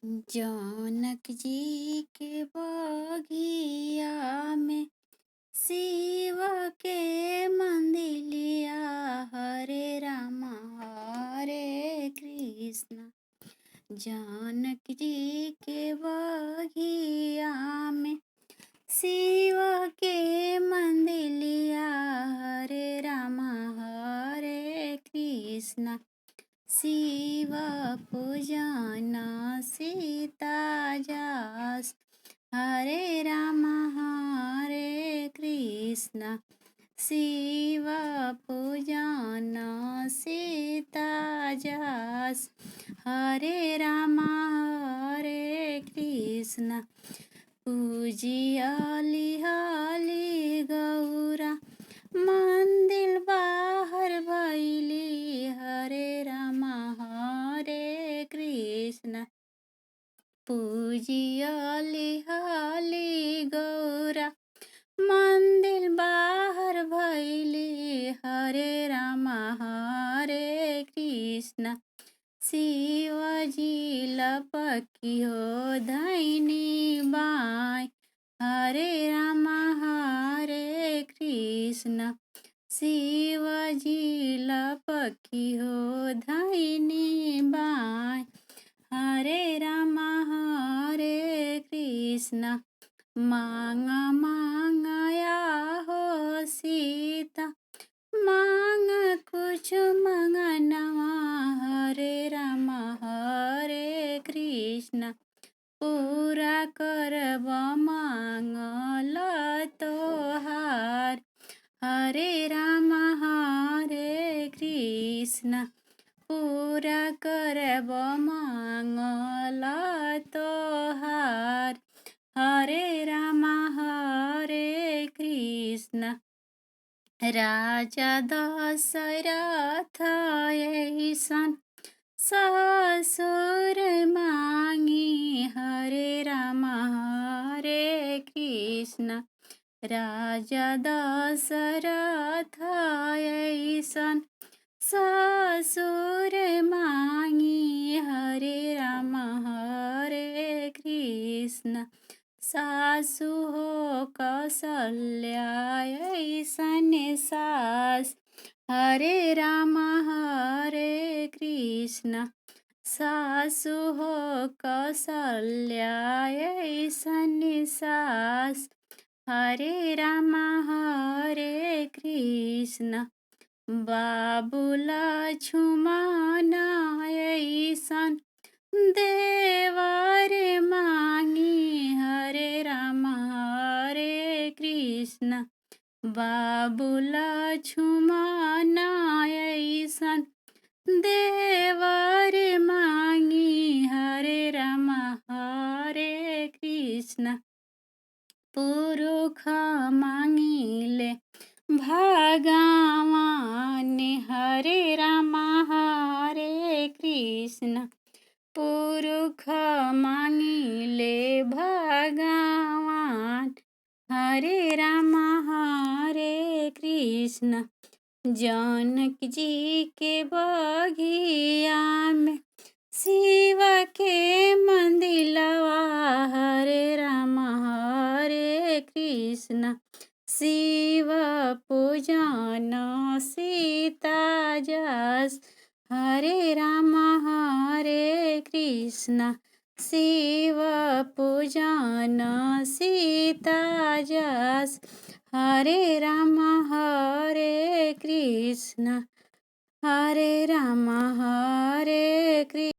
जानक जी के बगिया में शिव के मंदिलिया। हरे रामा हरे कृष्ण। जानक जी के बगिया में शिव के मंदिलिया। हरे रामा हरे कृष्ण। शिव पूजन सीता जस। हरे राम हरे कृष्ण। शिव पूजन सीता जस। हरे राम हरे कृष्ण। पूजियाली हाली गौरा मंदिर बाहर भैली। हरे राम हरे कृष्ण। पूजियाली हाली गौरा मंदिर बाहर भैली। हरे राम हरे कृष्ण। शिवजी लपकी हो धैनी बाई। हरे राम हरे कृष्ण। शिवजी लपकी हो धैनी बाई। हरे राम हरे कृष्ण। मांगा मांगाया हो सीता मांग कुछ मंगनवा। हरे राम हरे कृष्ण। पूरा करब मांगल तोहार। हरे राम हरे कृष्ण। पूरा करब मांगल तोहार। हरे राम हरे कृष्ण। राजा दशरथ ऐसन ससुर मांगी। हरे राम हरे कृष्ण। राजा दशरथ ऐसन ससुर मांगी। हरे राम हरे कृष्ण। सासु हो कौशल्या ऐसन सास। हरे राम हरे कृष्ण। सासु हो कौशल्या ऐसन सास। हरे राम हरे कृष्ण। बाबू लक्ष्मण ऐसन देवर मांगी। हरे राम हरे कृष्ण। बाबू लक्ष्मण ऐसन देवर मांगी। हरे राम हरे कृष्ण। पुरुष मांगिले भगवान। हरे राम हरे कृष्ण। पुरुष मांगिले भगवान। हरे राम हरे कृष्ण। जानक जी के बगिया में शिव के मंदिलवा। हरे राम हरे कृष्ण। शिव पूजन सीता जस। हरे राम हरे कृष्ण। शिव पूजन सीता जस। हरे राम हरे कृष्ण। हरे राम हरे कृष्ण।